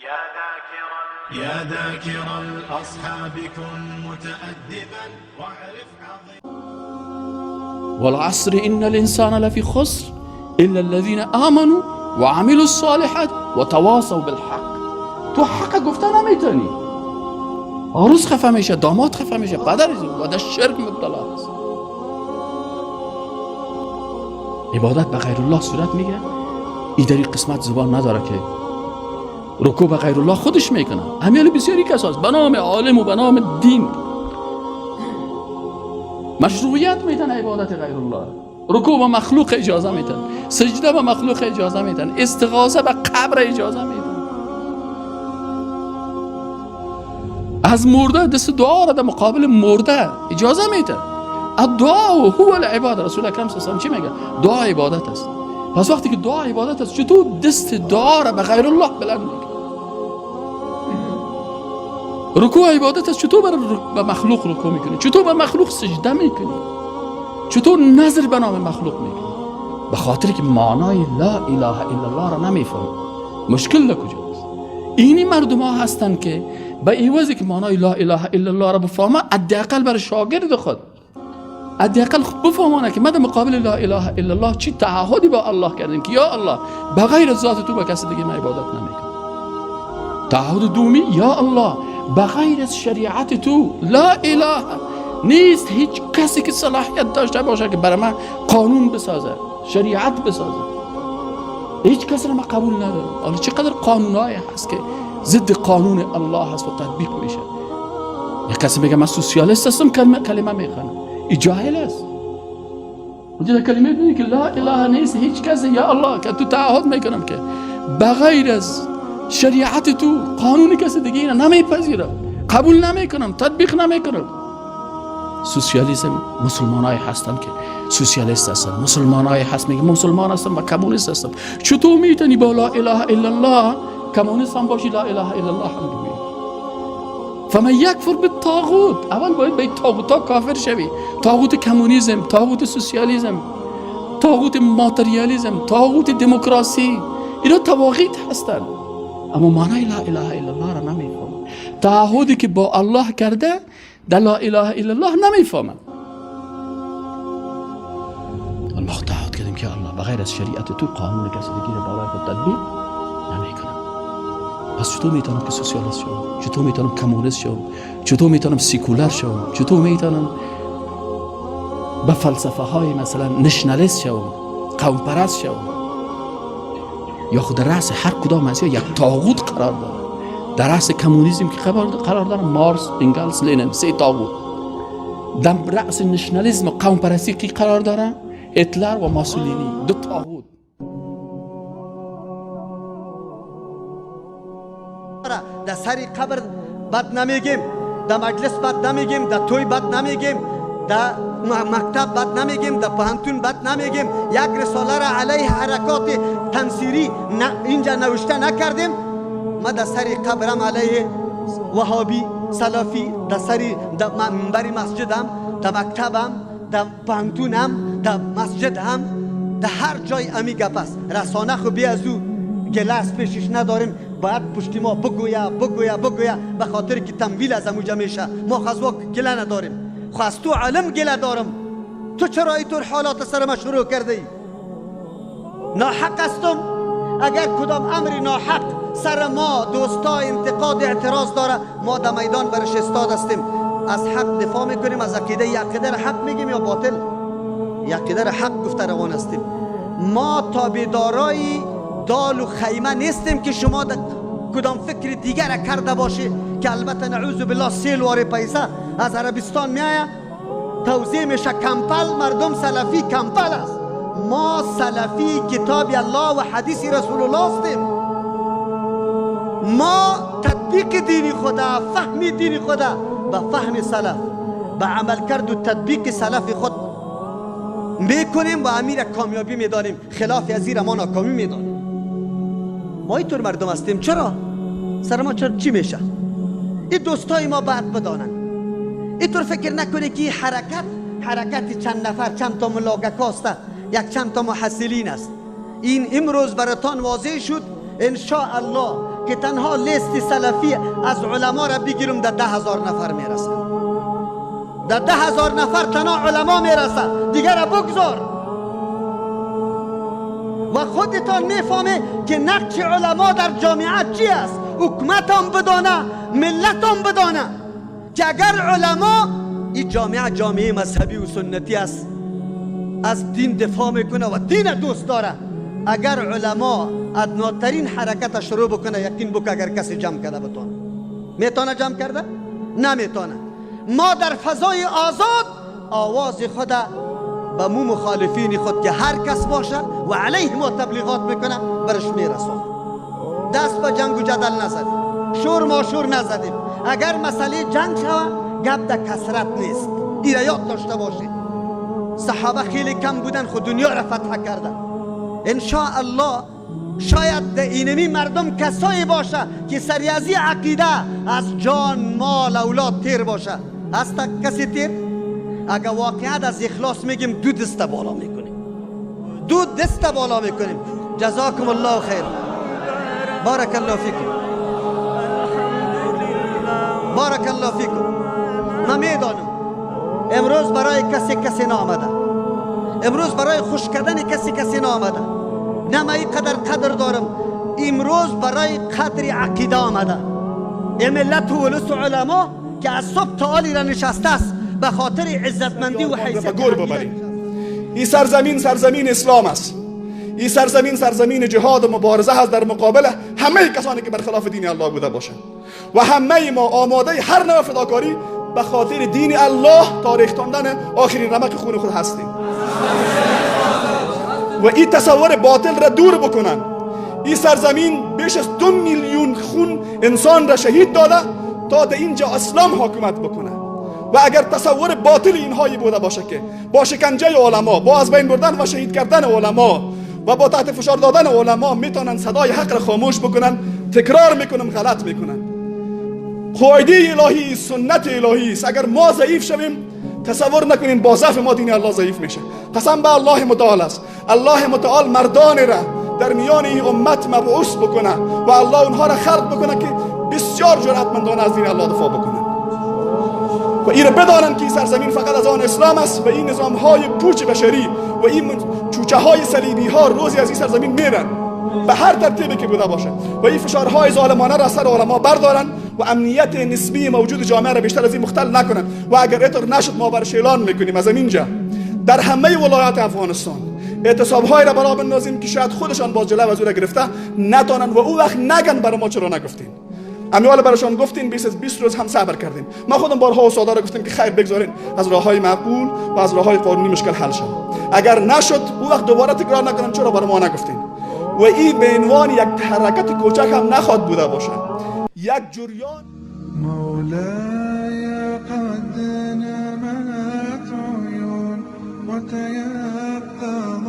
يا ذاكر الأصحاب كن متأدبا واعرف عظيم والعصر إن الإنسان لفي خسر إلا الذين آمنوا وعملوا الصالحات وتواصوا بالحق. تو حق گفتن نمیتونی، عروس خفه میشه، داماد خفه میشه، پدر و در شرک مبتلا است. عبادت به غیر الله صورت میگیره. این در قسمت زبان نداره که رکوع به غیر الله خودش میکنه. امیال بسیاری کساست به نام عالم و به نام دین مشروعیت میدن عبادت غیر الله. رکوع به مخلوق اجازه میدن، سجده به مخلوق اجازه میدن، استغاثه به قبر اجازه میدن. از مرده دست دعا را در مقابل مرده اجازه میدن. الدعا هو العباده. رسول اکرم صلی الله علیه و چی میگه؟ دعا عبادت است. پس وقتی که دعا عبادت است، چطور دست دعا را به غیر الله بلند میکنی؟ رکوع عبادت است، چطور به مخلوق رکوع میکنی؟ چطور به مخلوق سجده میکنی؟ چطور نظر به نام مخلوق میکنی؟ به خاطر که معنای لا اله الا الله را نمیفهم. مشکل در کجاست؟ اینی مردم ها هستن که به عوضی که معنای لا اله الا الله را بفهمه، حداقل برای شاگرد خود حداقل بفهمانه که ما در مقابل لا اله الا الله چی تعهدی با الله کردیم که یا الله به غیر ذات تو به کسی دیگه ما عبادت نمیکنم. تعهد دومی یا الله به غیر از شریعت تو لا اله نیست هیچ کسی که صلاحیت داشته باشه که برای من قانون بسازه، شریعت بسازه. هیچ کسی را من قبول ندارم. حالا چقدر قانونایی هست که ضد قانون الله هست و تطبیق میشه. یک کسی میگه من سوسیالیست هستم، کلمه میخوانم، این جاهل است. اونجا کلمه میگه که لا اله نیست هیچ کسی یا الله که تو تعهد میکنم که بغیر از شریعت تو قانون کسی دیگه اینا نمیپذیرم، قبول نمیکنم، تطبیق نمیکنم. سوسیالیسم مسلمانایی هستن که سوسیالیست هستن، مسلمانایی هست میگه مسلمان هستم و کمونیست هستم. چطور میتونی با لا اله الا الله کمونیست هم باشی، لا اله الا الله هم بگویی؟ فمن یکفر بالطاغوت، اول باید به طاغوتا کافر شوی. طاغوت کمونیسم، طاغوت سوسیالیسم، طاغوت ماتریالیسم، طاغوت دموکراسی، اینا طواغیت هستن. اما معنی لا اله الا الله را نمیفهمن. تعهدی که با الله کرده در لا اله الا الله نمیفهمن. ما تعهد کردیم که الله بغیر از شریعت تو قانون کسی دیگه را برای خود تطبیق نمیکنم. پس چطور میتونم که سوسیالیست شوم؟ چطور میتونم کمونیست شوم؟ چطور میتونم سیکولر شوم؟ چطور میتونم به فلسفه های مثلا نشنالیست شوم، قوم پرست شوم؟ یا خود رأس هر کدام از یک طاغوت قرار داره. در رأس کمونیسم که قرار داره مارکس، انگلس، لنین، سه طاغوت. در رأس نشنالیسم و قوم پرستی کی قرار داره؟ هتلر و ماسولینی، دو طاغوت. در سری قبر بد نمیگیم، در مجلس بد نمیگیم، در توی بد نمیگیم، در مکتب بد نمیگیم، در پانتون بد نمیگیم. یک رساله را علیه حرکات تنصیری اینجا نوشته نکردیم. ما در سری قبرم علیه وهابی، سلفی، در سری منبر مسجدم، در مکتبم، در پانتونم، در مسجدم، در هر جای امی گپ است. رسانه خو بی از او گلاس پیشش نداریم، باید پشتی ما بگویا به خاطر که تمویل از اموجه میشه. ما خزوا گله نداریم، خو از تو علم گله دارم. تو چرا اینطور حالات سر ما شروع کرده ای؟ ناحق استم. اگر کدام امر ناحق سر ما دوستا انتقاد اعتراض داره، ما در میدان برش استاد هستیم، از حق دفاع میکنیم. از عقیده حق میگیم یا باطل؟ عقیده حق گفته روان هستیم. ما تابعدارای دال و خیمه نیستیم که شما کدام فکر دیگر کرده باشه که البته نعوذ بالله سیل واره پیسه از عربستان میایه توزیع میشه کمپل، مردم سلفی کمپل است. ما سلفی کتاب الله و حدیث رسول الله هستیم. ما تطبیق دین خدا، فهم دین خدا به فهم سلف، به عمل کرد و تطبیق سلف خود میکنیم و امیر کامیابی میدانیم. خلاف از زیر ما ناکامی میدانیم. ما اینطور مردم هستیم. چرا؟ سر ما چی میشه؟ این دوستای ما بعد بدانن. اینطور فکر نکنه که حرکت چند نفر، چند تا ملاقات است، یک چند تا محصلین است. این امروز براتان واضح شد ان شاء الله که تنها لیست سلفی از علما را بگیرم در 10,000 نفر میرسه. در 10,000 نفر تنها علما میرسه، دیگر بگذار. و خودتان میفهمه که نقش علما در جامعه چی است. حکومت هم بدانه، ملت هم بدانه که اگر علما، این جامعه مذهبی و سنتی است، از دین دفاع میکنه و دین دوست داره. اگر علما ادناترین حرکت شروع بکنه، یقین بک اگر کسی جمع کرده بتونه. میتونه جمع کرده؟ نمیتونه. ما در فضای آزاد آواز خود به مو مخالفین خود که هر کس باشه و علیه ما تبلیغات میکنه برش میرسون. دست به جنگ و جدل نزدیم، شور ماشور نزدیم. اگر مسئله جنگ شود گپ در کسرت نیست. این را یاد داشته باشید. صحابه خیلی کم بودن، خود دنیا را فتح کردن. انشاءالله شاید در اینمی مردم کسایی باشه که سریازی عقیده از جان مال اولاد تیر باشه. هست کسی تیر؟ اگر واقعیت از اخلاص میگیم دو دست بالا میکنیم، دو دست بالا میکنیم. جزاکم الله خیر، بارک الله فیکم، بارک الله فیکم. من میدانم امروز برای کسی نامده، امروز برای خوش کردن کسی نامده. نه من اینقدر قدر دارم، امروز برای قدر عقیده آمده. این ملت و ولس و علما که از صبح تا حالی را نشسته است به خاطر عزتمندی و حیثیت. این سرزمین اسلام است. این سرزمین جهاد و مبارزه هست در مقابل همه کسانی که برخلاف دین الله بوده باشند و همه ما آماده هر نوع فداکاری به خاطر دین الله تا ریختاندن آخرین رمق خون خود هستیم. و این تصور باطل را دور بکنن. این سرزمین بیش از 2 میلیون خون انسان را شهید داده تا در اینجا اسلام حکومت بکنه. و اگر تصور باطل اینهایی بوده باشه که با شکنجه علما، با از بین بردن و شهید کردن علما و با تحت فشار دادن علما میتونن صدای حق را خاموش بکنن، تکرار میکنم غلط میکنن. قاعده الهی، سنت الهی است. اگر ما ضعیف شویم تصور نکنین با ضعف ما دین الله ضعیف میشه. قسم به الله متعال است. الله متعال مردان را در میان این امت مبعوث بکنه و الله اونها را خلق بکنه که بسیار جرأتمندانه از دین الله دفاع بکنن و این را بدانن که این سرزمین فقط از آن اسلام است و این نظام های پوچ بشری و این چوچه های صلیبی ها روزی از این سرزمین میرن به هر ترتیبی که بوده باشه و این فشارهای ظالمانه را سر علما بردارن و امنیت نسبی موجود جامعه را بیشتر از این مختل نکنن. و اگر اینطور نشد ما برش اعلان میکنیم از اینجا در همه ولایات افغانستان اعتصاب‌های را برا بندازیم که شاید خودشان باز جلو از او را گرفته نتانن و او وقت نگن برای ما چرا نگفتین. امیال براشان گفتین 20 روز هم صبر کردیم. ما خودم بارها و ساده را گفتیم که خیر بگذارین از راههای معقول و از راههای قانونی مشکل حل شد. اگر نشد او وقت دوباره تکرار نکنن چرا برای ما نگفتین. و این به عنوان یک حرکت کوچک هم نخواد بوده باشه، یک جریان. مولاي قد نمت عيون وتيقظ